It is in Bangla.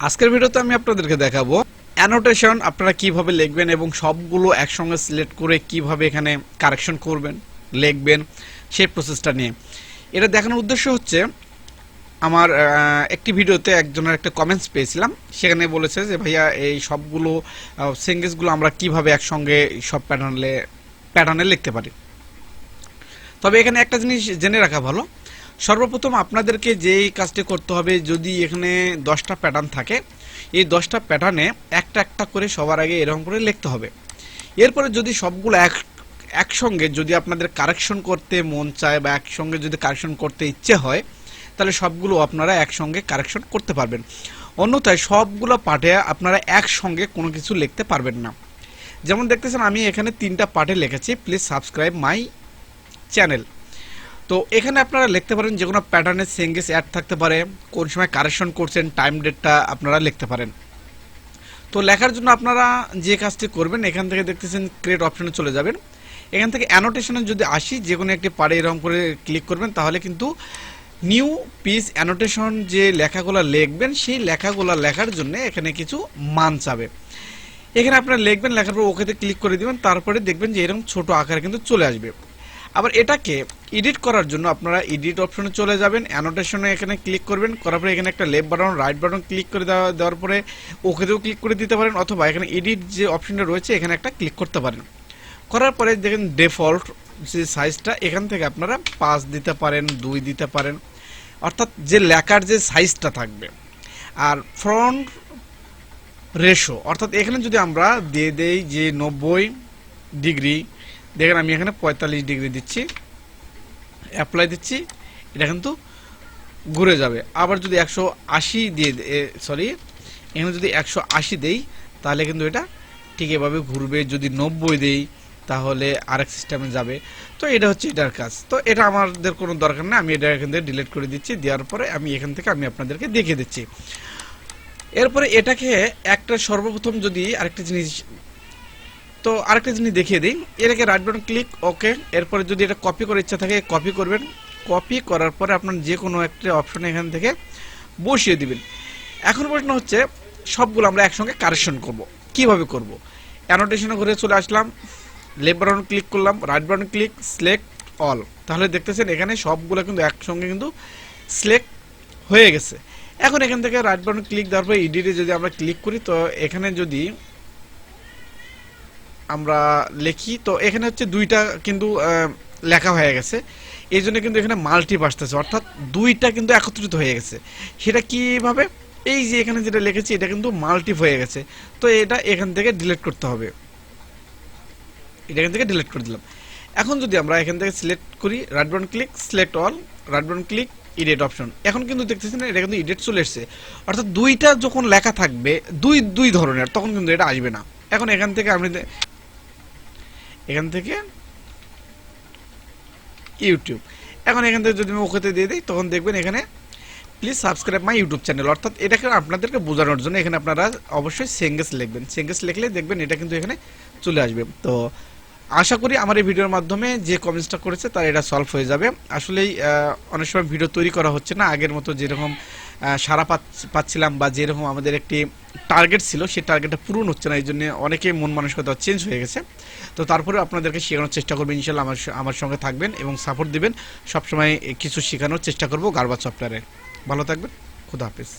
আজকের ভিডিওতে আমি আপনাদেরকে দেখাবো অ্যানোটেশন আপনারা কিভাবে লিখবেন এবং সবগুলো একসঙ্গে সিলেক্ট করে কিভাবে এখানে কারেকশন করবেন, লিখবেন সেই প্রসেসটা নিয়ে। এটা দেখানোর উদ্দেশ্য হচ্ছে আমার একটি ভিডিওতে একজনের একটা কমেন্টস পেয়েছিলাম, সেখানে বলেছে যে ভাইয়া এই সবগুলো সেন্টেন্সগুলো আমরা কিভাবে একসঙ্গে সব প্যাটার্নে লিখতে পারি। তবে এখানে একটা জিনিস জেনে রাখা ভালো, সর্বপ্রথম আপনাদেরকে যেই কাজটি করতে হবে, যদি এখানে 10টা প্যাটার্ন থাকে, এই 10টা প্যাটার্নে একটা একটা করে সবার আগে এরকম করে লিখতে হবে। এরপরে যদি সবগুলো একসঙ্গে যদি আপনাদের কারেকশন করতে মন চায় বা একসঙ্গে যদি কারেকশন করতে ইচ্ছে হয়, তাহলে সবগুলো আপনারা একসঙ্গে কারেকশন করতে পারবেন। অন্যথায় সবগুলো পার্টে আপনারা একসঙ্গে কোনো কিছু লিখতে পারবেন না। যেমন দেখতেছেন আমি এখানে 3টা পার্টে লিখেছি, প্লিজ সাবস্ক্রাইব মাই চ্যানেল। তো এখানে আপনারা লিখতে পারেন যে কোনো প্যাটার্নের সেন্টেন্স অ্যাড থাকতে পারে, কোন সময় কারেকশন করছেন টাইম ডেটটা আপনারা লিখতে পারেন। তো লেখার জন্য আপনারা যে কাজটি করবেন, এখান থেকে দেখতেছেন ক্রিয়েট অপশনে চলে যাবেন। এখান থেকে অ্যানোটেশনে যদি আসি, যে কোনো একটি পার্টে এরকম করে ক্লিক করবেন, তাহলে কিন্তু নিউ পিস অ্যানোটেশন যে লেখাগুলো লিখবেন সেই লেখাগুলো লেখার জন্য এখানে কিছু মান চাবে। এখানে আপনারা লিখবেন, লেখার পর ওকেতে ক্লিক করে দিবেন, তারপরে দেখবেন যে এরকম ছোট আকারে কিন্তু চলে আসবে। আবার এটাকে এডিট করার জন্য আপনারা এডিট অপশনে চলে যাবেন, অ্যানোটেশনে এখানে ক্লিক করবেন, করার পরে এখানে একটা left button right button click করে দেওয়ার পরে ওকেতেও ক্লিক করে দিতে পারেন, অথবা এখানে এডিট যে অপশনটা রয়েছে এখানে একটা ক্লিক করতে পারেন। করার পরে দেখেন ডিফল্ট যে সাইজটা, এখান থেকে আপনারা 5 দিতে পারেন, 2 দিতে পারেন, অর্থাৎ যে লেখার যে সাইজটা থাকবে। আর ফ্রন্ট রেশো, অর্থাৎ এখানে যদি আমরা দিয়ে দেই যে 90 ডিগ্রি, দেখেন আমি এখানে 45 ডিগ্রি দিচ্ছি, অ্যাপ্লাই দিচ্ছি, এটা কিন্তু ঘুরে যাবে। আবার যদি 180 দিয়ে এখানে যদি 180 দেই, তাহলে কিন্তু এটা ঠিক এভাবে ঘুরবে। যদি 90 দেই তাহলে আরেক সিস্টেমে যাবে। তো এটা হচ্ছে এটার কাজ। তো এটা আমাদের কোনো দরকার নেই, আমি এটা এখান থেকে ডিলিট করে দিচ্ছি। দেওয়ার পরে আমি এখান থেকে আপনাদেরকে দেখিয়ে দিচ্ছি। এরপরে এটাকে একটা সর্বপ্রথম যদি আরেকটা জিনিস দেখিয়ে দিই, এটাকে রাইট বাটন ক্লিক, ওকে। এরপরে যদি এটা কপি করার ইচ্ছা থাকে কপি করবেন, কপি করার পরে আপনার যে কোনো একটা অপশনে এখান থেকে বসিয়ে দিবেন। এখন প্রশ্ন হচ্ছে সবগুলো আমরা একসঙ্গে কারেকশন করব, কিভাবে করব? অ্যানোটেশনে ঘুরে চলে আসলাম, লেফট বাটন ক্লিক করলাম, right button click, select all, তাহলে দেখতেছেন এখানে সবগুলো কিন্তু একসঙ্গে কিন্তু সিলেক্ট হয়ে গেছে। এখন এখান থেকে রাইট বাটন ক্লিক দেওয়ার পরে এডিটে যদি আমরা ক্লিক করি, তো এখানে যদি আমরা লিখি, তো এখানে হচ্ছে 2টা কিন্তু লেখা হয়ে গেছে, এই জন্য কিন্তু এখানে মাল্টি আসতেছে, অর্থাৎ 2টা কিন্তু একত্রিত হয়ে গেছে। সেটা কিভাবে? এই যে এখানে যেটা লিখেছি এটা কিন্তু মাল্টি হয়ে গেছে। তো এটা এখান থেকে ডিলিট করতে হবে, এটা এখান থেকে ডিলিট করে দিলাম। এখন যদি আমরা এখান থেকে সিলেক্ট করি, right button click, select all, right button click, edit option, এখন কিন্তু দেখতেছেন এটা কিন্তু এডিট চলে এসেছে। অর্থাৎ 2টা যখন লেখা থাকবে দুই ধরনের, তখন কিন্তু এটা আসবে না। এখন এখান থেকে ইউটিউব, এখন এখান থেকে যদি আমি ওকেতে দিয়ে দিই, তখন দেখবেন এখানে please subscribe my YouTube channel. অর্থাৎ এটাকে আপনাদেরকে বোঝানোর জন্য এখানে আপনারা অবশ্যই সেন্টেন্স লিখবেন, সেন্টেন্স লিখলে দেখবেন এটা কিন্তু এখানে চলে আসবে। তো আশা করি আমার এই ভিডিওর মাধ্যমে যে কমেন্টসটা করেছে তার এটা সলভ হয়ে যাবে। আসলেই অনেক সময় ভিডিও তৈরি করা হচ্ছে না আগের মতো, যেরকম সারা পাচ্ছিলাম বা যেরকম আমাদের একটি টার্গেট ছিল, সেই টার্গেটটা পূরণ হচ্ছে না, এই জন্য অনেকে মন মানসিকতা চেঞ্জ হয়ে গেছে। তো তারপরে আপনাদেরকে শেখানোর চেষ্টা করবেন, ইনশাল্লাহ আমার সঙ্গে থাকবেন এবং সাপোর্ট দিবেন। সবসময় কিছু শেখানোর চেষ্টা করবো গারবাজ সফটওয়্যারে। ভালো থাকবেন, খুদা হাফেজ।